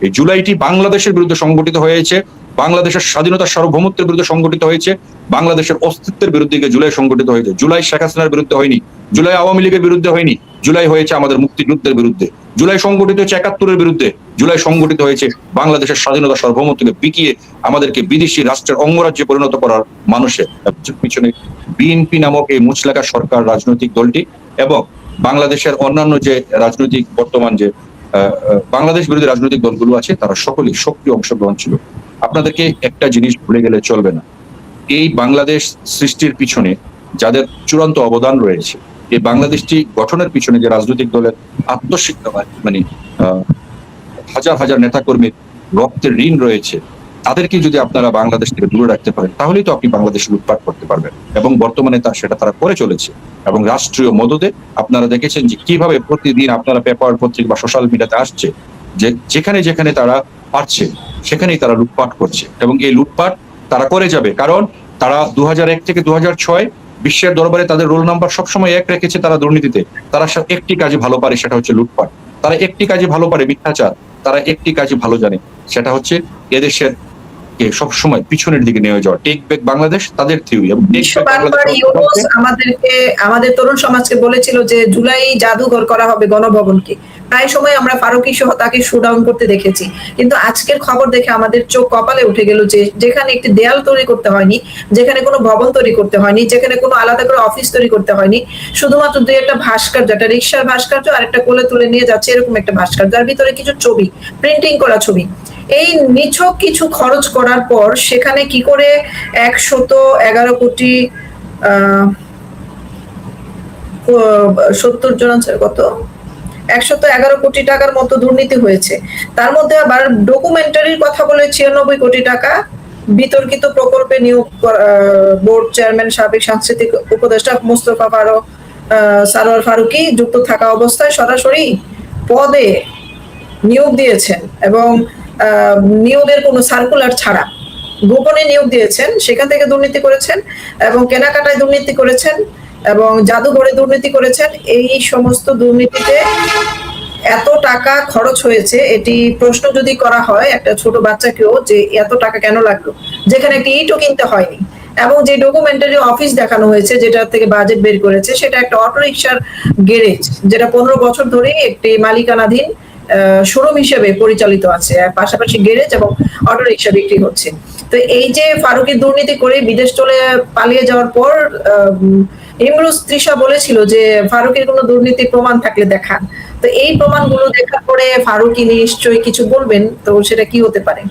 এই জুলাইটি বাংলাদেশের বিরুদ্ধে সংগঠিত হয়েছে, বাংলাদেশের স্বাধীনতার সার্বভৌমত্বের বিরুদ্ধে সংগঠিত হয়েছে, বাংলাদেশের অস্তিত্বের বিরুদ্ধে জুলাই সংগঠিত হয়েছে। জুলাই শেখ হাসিনার বিরুদ্ধে হয়নি, জুলাই আওয়ামী লীগের বিরুদ্ধে হয়নি, জুলাই হয়েছে আমাদের মুক্তিযুদ্ধের বিরুদ্ধে, জুলাই সংগঠিত হয়েছে ৭১-এর বিরুদ্ধে, জুলাই সংগঠিত হয়েছে বাংলাদেশের স্বাধীনতা সার্বভৌমত্বকে বিকিয়ে আমাদেরকে বিদেশি রাষ্ট্রের অঙ্গরাজ্যে পরিণত করার মানুষের পিছনে বিএনপি নামক এই মুচলেকা সরকার রাজনৈতিক দলটি এবং বাংলাদেশের অন্যান্য যে রাজনৈতিক বর্তমান যে বাংলাদেশ বিরোধী রাজনৈতিক দলগুলো আছে তারা সকলেই সক্রিয় অংশগ্রহণ ছিল। আপনাদেরকে একটা জিনিস ভুলে গেলে চলবে না, এই বাংলাদেশ সৃষ্টির পিছনে যাদের চূড়ান্ত অবদান রয়েছে, এই বাংলাদেশটি গঠনের পিছনে যে রাজনৈতিক দলের আত্মশিক্ষা মানে হাজার হাজার নেতাকর্মীর রক্তের ঋণ রয়েছে, তাদেরকে যদি আপনারা বাংলাদেশ থেকে দূরে রাখতে পারেন তাহলেই তো আপনি বাংলাদেশে লুটপাট করতে পারবেন। এবং বর্তমানে সেটা তারা করে চলেছে। এবং রাষ্ট্রীয় মদদে আপনারা দেখেছেন যে কিভাবে প্রতিদিন আপনারা পেপার পত্রিকা বা সোশ্যাল মিডিয়াতে আসছে যে যেখানে যেখানে তারা পারছে সেখানেই তারা লুটপাট করছে। এবং এই লুটপাট তারা করে যাবে, কারণ তারা 2001 থেকে 2006 বিশ্বের দরবারে তাদের রোল নাম্বার সবসময় এক রেখেছে। তারা দুর্নীতিতে তারা একটি কাজে ভালো পারে, সেটা হচ্ছে লুটপাট। তারা একটি কাজে ভালো পারে, মিথ্যাচার। তারা একটি কাজে ভালো জানে, সেটা হচ্ছে এদেশের সবসময় পিছনের দিকে নিয়ে যাওয়া। টেক ব্যাক বাংলাদেশ তাদের থিওরি। এবং আমাদের তরুণ সমাজকে বলেছিল যে জুলাই জাদুঘর করা হবে গণভবনকে। প্রায় সময় আমরা ফারুকী সহ তাকে শোডাউন করতে দেখেছি, কিন্তু আজকের খবর দেখে আমাদের চোখ কপালে উঠে গেল যে যেখানে একটি দেয়াল তৈরি করতে হয়নি, যেখানে কোনো ভবন তৈরি করতে হয়নি, যেখানে কোনো আলাদা করে অফিস তৈরি করতে হয়নি, শুধুমাত্র দুই একটা ভাস্কর্য, একটা রিক্সার ভাস্কর্য আর একটা কোলে তুলে নিয়ে যাচ্ছে এরকম একটা ভাস্কর্য, যার ভিতরে কিছু ছবি, প্রিন্টিং করা ছবি, এই নিছক কিছু খরচ করার পর সেখানে কি করে 111 কোটি 70 জন কত 111 কোটি টাকার মতো দুর্নীতি হয়েছে। তার মধ্যে আবার ডকুমেন্টারির কথা বলে 96 কোটি টাকা বিতর্কিত প্রকল্পে নিয়োগ বোর্ড চেয়ারম্যান সাবেক সাংস্কৃতিক উপদেষ্টা মোস্তফা সারোয়ার ফারুকী যুক্ত থাকা অবস্থায় সরাসরি পদে নিয়োগ দিয়েছেন এবং নিয়োগের কোনো সার্কুলার ছাড়া গোপনে নিয়োগ দিয়েছেন। সেখান থেকে দুর্নীতি করেছেন এবং কেনাকাটায় দুর্নীতি করেছেন এবং জাদুঘরে দুর্নীতি করেছেন। এই সমস্ত দুর্নীতিতে এত টাকা খরচ হয়েছে, এটি প্রশ্ন যদি করা হয় একটা ছোট বাচ্চাকেও যে এত টাকা কেন লাগলো, যেখানে একটি ইটও কিনতে হয়নি। এবং যে ডকুমেন্টারি অফিস দেখানো হয়েছে যেটা থেকে বাজেট বের করেছে সেটা একটা অটোরিকশার গ্যারেজ, যেটা 15 বছর ধরে একটি মালিকানাধীন শোরুম হিসেবে পরিচালিত আছে, পাশাপাশি গ্যারেজ এবং অটোরিকশা বিক্রি হচ্ছে। তো এই যে ফারুকী দুর্নীতি করে বিদেশ চলে পালিয়ে যাওয়ার পর ইমরোজ তৃষা বলেছিল যে ফারুকের কোনো দুর্নীতির প্রমাণ থাকলে দেখান। তো এই প্রমাণগুলো দেখার পরে ফারুকী নিশ্চয়ই কিছু বলবেন, তো সেটা কি হতে পারে?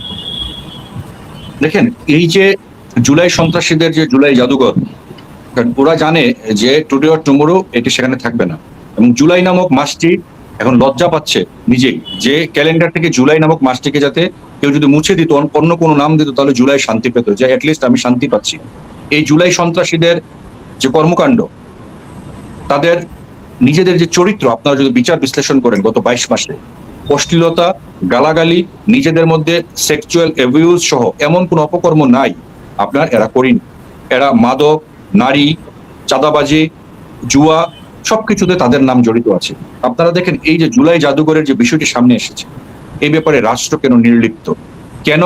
দেখেন, এই যে জুলাই সন্ত্রাসীদের যে জুলাই জাদুঘর, ওরা জানে যে টুডে অর টুমরো এটি সেখানে থাকবে না। এবং জুলাই নামক মাসটি এখন লজ্জা পাচ্ছে নিজেই, যে ক্যালেন্ডার থেকে জুলাই নামক মাসটিকে যাতে কেউ যদি মুছে দিত, অন্য কোনো নাম দিত, তাহলে জুলাই শান্তি পেত, যে অ্যাটলিস্ট আমি শান্তি পাচ্ছি। এই জুলাই সন্ত্রাসীদের যে কর্মকাণ্ড, তাদের নিজেদের যে চরিত্র আপনারা যদি বিচার বিশ্লেষণ করেন গত 22 মাসে, অশ্লীলতা, গালাগালি, নিজেদের মধ্যে সেক্সুয়াল অ্যাবিউজ সহ এমন কোন অপকর্ম নাই আপনার এরা করেনি। এরা মাদক, নারী, চাঁদাবাজি, জুয়া সবকিছুতে তাদের নাম জড়িত আছে। আপনারা দেখেন এই যে জুলাই জাদুঘরের যে বিষয়টি সামনে এসেছে, এই ব্যাপারে রাষ্ট্র কেন নির্লিপ্ত? কেন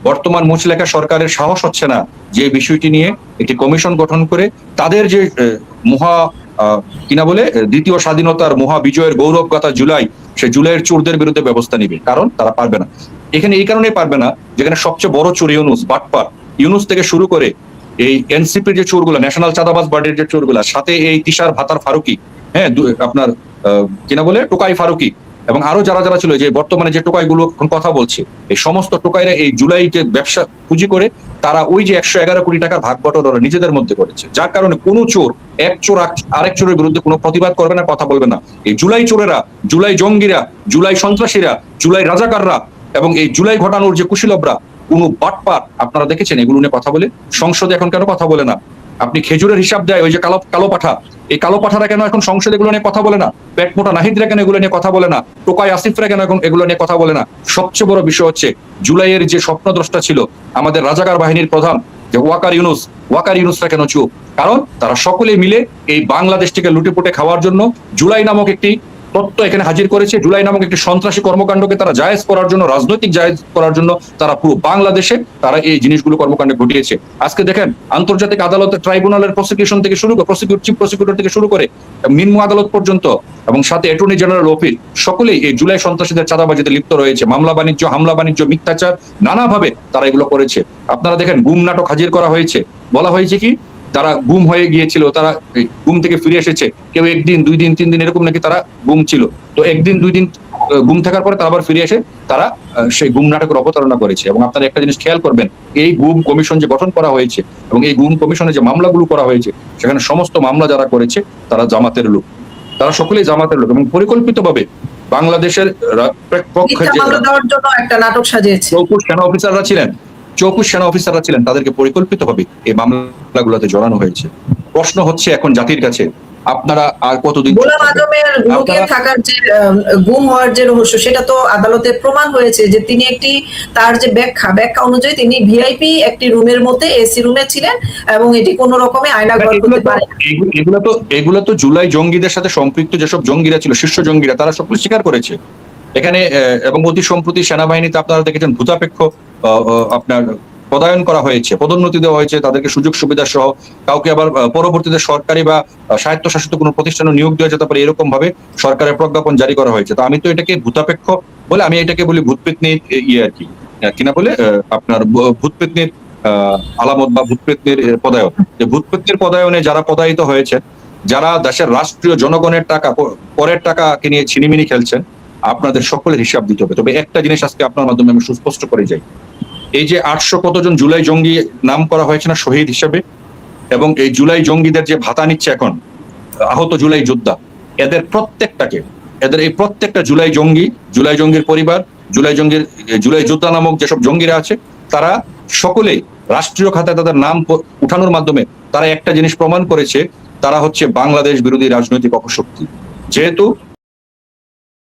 বর্তমান মুচলেকা সরকারের সাহস হচ্ছে না যে বিষয়টি নিয়ে একটি কমিশন গঠন করে তাদের যে মহা কিনা বলে দ্বিতীয় স্বাধীনতার মহা বিজয়ের গৌরব গাথা জুলাই, সে জুলাইয়ের চোরদের বিরুদ্ধে ব্যবস্থা নিবে? কারণ তারা পারবে না। এখানে এই কারণেই পারবে না, যেখানে সবচেয়ে বড় চোর ইউনুস, বাটপার ইউনুস থেকে শুরু করে এই এনসিপির যে চোরগুলা, ন্যাশনাল চাঁদাবাজ বার্ডের যে চোরগুলা, সাথে এই তিশার ভাতার ফারুকি, হ্যাঁ আপনার কিনা বলে টোকাই ফারুকি, এবং আরো যারা যারা ছিল, যে বর্তমানে যে টোকাইগুলো কথা বলছে, এই সমস্ত টোকাইরা এই জুলাইকে ব্যবসা পুঁজি করে তারা ওই যে 111 কোটি টাকার ভাগ বটরা নিজেদের মধ্যে করেছে। যার কারণে কোনো চোর, এক চোর আরেক চোরের বিরুদ্ধে কোনো প্রতিবাদ করবে না, কথা বলবে না। এই জুলাই চোরেরা, জুলাই জঙ্গিরা, জুলাই সন্ত্রাসীরা, জুলাই রাজাকাররা এবং এই জুলাই ঘটানোর যে কুশীলবরা, কোনো বাটপার আপনারা দেখেছেন এগুলো নিয়ে কথা বলে? সংসদে এখন কেন কথা বলে না? আপনি খেজুরের হিসাব দেয় ওই যে কালো পাঠা, এই কালো পাঠারা কেন এখন সংসদে এগুলো নিয়ে কথা বলে না? পেট মোটা নাহিদরা কেন এগুলো নিয়ে কথা বলে না? টোকাই আসিফরা কেন এখন এগুলো নিয়ে কথা বলে না? সবচেয়ে বড় বিষয় হচ্ছে জুলাইয়ের যে স্বপ্নদ্রষ্টা ছিল আমাদের রাজাকার বাহিনীর প্রধান যে ওয়াকার ইউনুসরা কেন চুপ? কারণ তারা সকলে মিলে এই বাংলাদেশটিকে লুটেপুটে খাওয়ার জন্য জুলাই নামক একটি তত্ত্ব এখানে হাজির করেছে। জুলাই নামক একটি সন্ত্রাসী কর্মকাণ্ডকে তারা জায়েজ করার জন্য, রাজনৈতিক জায়েজ করার জন্য তারা পুরো বাংলাদেশে তারা এই জিনিসগুলো কর্মকাণ্ড ঘটিয়েছে। আজকে দেখেন আন্তর্জাতিক আদালতে ট্রাইব্যুনালের প্রসিকিউশন থেকে শুরু করে চিফ প্রসিকিউটর থেকে শুরু করে নিম্ন আদালত পর্যন্ত এবং সাথে অ্যাটর্নি জেনারেল অফিস সকলেই এই জুলাই সন্ত্রাসীদের চাঁদাবাজিতে লিপ্ত রয়েছে। মামলা বাণিজ্য, হামলা বাণিজ্য, মিথ্যাচার নানাভাবে তারা এগুলো করেছে। আপনারা দেখেন গুম নাটক হাজির করা হয়েছে। বলা হয়েছে কি তারা গুম হয়ে গিয়েছিল, তারা গুম থেকে ফিরে এসেছে, কেউ 1 দিন 2 দিন 3 দিন এরকম নাকি তারা গুম ছিল। তো 1 দিন 2 দিন গুম থাকার পরে তারা আবার ফিরে এসে তারা সেই গুম নাটকের অবতারণা করেছে। এবং আপনারা একটা জিনিস খেয়াল করবেন, এই গুম কমিশন যে গঠন করা হয়েছে এবং এই গুম কমিশনে যে মামলাগুলো করা হয়েছে সেখানে সমস্ত মামলা যারা করেছে তারা জামাতের লোক, তারা সকলেই জামাতের লোক এবং পরিকল্পিতভাবে বাংলাদেশের পক্ষে যে একটা নাটক সাজিয়েছে চৌকুশ সেনা অফিসাররা ছিলেন, তাদেরকে পরিকল্পিতভাবে এই মামলাগুলোতে জড়ানো হয়েছে। প্রশ্ন হচ্ছে এখন জাতির কাছে, আপনারা আর কতদিন গোলাম আজমের লুকিয়ে থাকার যে গুম হওয়ার যে রহস্য, সেটা তো আদালতে প্রমাণ হয়েছে যে তিনি তার যে ব্যাখ্যা অনুযায়ী তিনি ভিআইপি একটি রুমের মধ্যে এসি রুমে ছিলেন এবং এটি কোনো রকমে আয়নাঘর করতে পারে। এগুলো তো জুলাই জঙ্গিদের সাথে সম্পৃক্ত যেসব জঙ্গিরা ছিল, শীর্ষ জঙ্গিরা, তারা সকলে স্বীকার করেছে এখানে। এবং অতি সম্প্রতি সেনাবাহিনীতে আপনারা দেখেছেন ভূতাপেক্ষ আপনার পদায়ন করা হয়েছে, পদোন্নতি দেওয়া হয়েছে তাদেরকে, সুযোগ সুবিধা সহ। কাউকে আবার পরবর্তীতে সরকারি বা স্বায়ত্তশাসিত কোনো প্রতিষ্ঠানে নিয়োগ দেওয়া যেতে পারে, এরকম ভাবে সরকারের প্রজ্ঞাপন জারি করা হয়েছে। তো আমি তো এটাকে ভূতাপেক্ষ বলে, আমি এটাকে বলি ভূতপেতনির আর কি কিনা বলে আপনার ভূতপেতনির আলামত বা ভূতপেতনির পদায়ন। যে ভূতপেতনির পদায়নে যারা পদায়িত হয়েছে, যারা দেশের রাষ্ট্রীয় জনগণের টাকা, করের টাকাকে নিয়ে ছিনিমিনি খেলছেন, আপনাদের সকলের হিসাব দিতে হবে। তবে একটা জিনিস আজকে আপনার মাধ্যমে আমি সুস্পষ্ট করে যাই, এই যে 800 কতজন জুলাই জঙ্গি নাম করা হয়েছে না শহীদ হিসেবে, এবং এই জুলাই জঙ্গিদের যে ভাতা নিচ্ছে এখন আহত জুলাই যোদ্ধা, এদের এই প্রত্যেকটা জুলাই জঙ্গির পরিবার, জুলাই যোদ্ধা নামক যেসব জঙ্গিরা আছে, তারা সকলেই রাষ্ট্রীয় খাতায় তাদের নাম উঠানোর মাধ্যমে তারা একটা জিনিস প্রমাণ করেছে, তারা হচ্ছে বাংলাদেশ বিরোধী রাজনৈতিক অপশক্তি। যেহেতু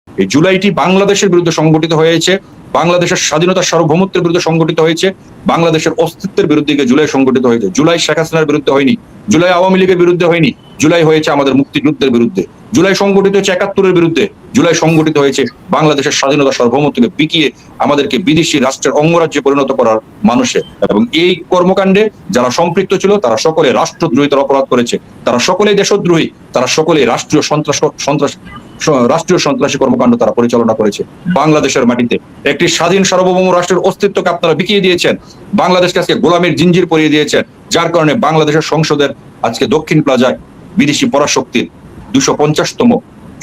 এই জুলাইটি বাংলাদেশের বিরুদ্ধে সংগঠিত হয়েছে, বাংলাদেশের স্বাধীনতা সার্বভৌমত্বের বিরুদ্ধে সংগঠিত হয়েছে, বাংলাদেশের অস্তিত্বের বিরুদ্ধে জুলাই সংগঠিত হয়েছে। জুলাই শেখ হাসিনার বিরুদ্ধে হয়নি, জুলাই আওয়ামী লীগের বিরুদ্ধে হয়নি, জুলাই হয়েছে আমাদের মুক্তিযুদ্ধের বিরুদ্ধে। জুলাই সংগঠিত হয়েছে 71-এর বিরুদ্ধে, জুলাই সংগঠিত হয়েছে বাংলাদেশের স্বাধীনতা সার্বভৌমত্বকে বিকিয়ে আমাদেরকে বিদেশি রাষ্ট্রের অঙ্গরাজ্যে পরিণত করার মানুষে। এবং এই কর্মকাণ্ডে যারা সম্পৃক্ত ছিল তারা সকলে রাষ্ট্রদ্রোহিতার অপরাধ করেছে, তারা সকলেই দেশদ্রোহী, তারা সকলেই রাষ্ট্রীয় সন্ত্রাসী কর্মকাণ্ড তারা পরিচালনা করেছে। বাংলাদেশের মাটিতে একটি স্বাধীন সার্বভৌম রাষ্ট্রের অস্তিত্বকে আপনারা বিকিয়ে দিয়েছেন, বাংলাদেশকে আজকে গোলামের জিঞ্জির পরিয়ে দিয়েছেন, যার কারণে বাংলাদেশের সংসদের আজকে দক্ষিণ প্লাজায় বিদেশি পরাশক্তির 250তম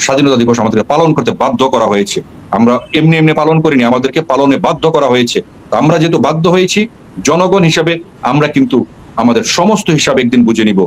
স্বাধীনতা দিবস আমাদেরকে পালন করতে বাধ্য করা হয়েছে। আমরা এমনি পালন করিনি, আমাদেরকে পালনে বাধ্য করা হয়েছে। আমরা যেহেতু বাধ্য হয়েছি, জনগণ হিসাবে আমরা কিন্তু আমাদের সমস্ত হিসাব একদিন বুঝে নিব।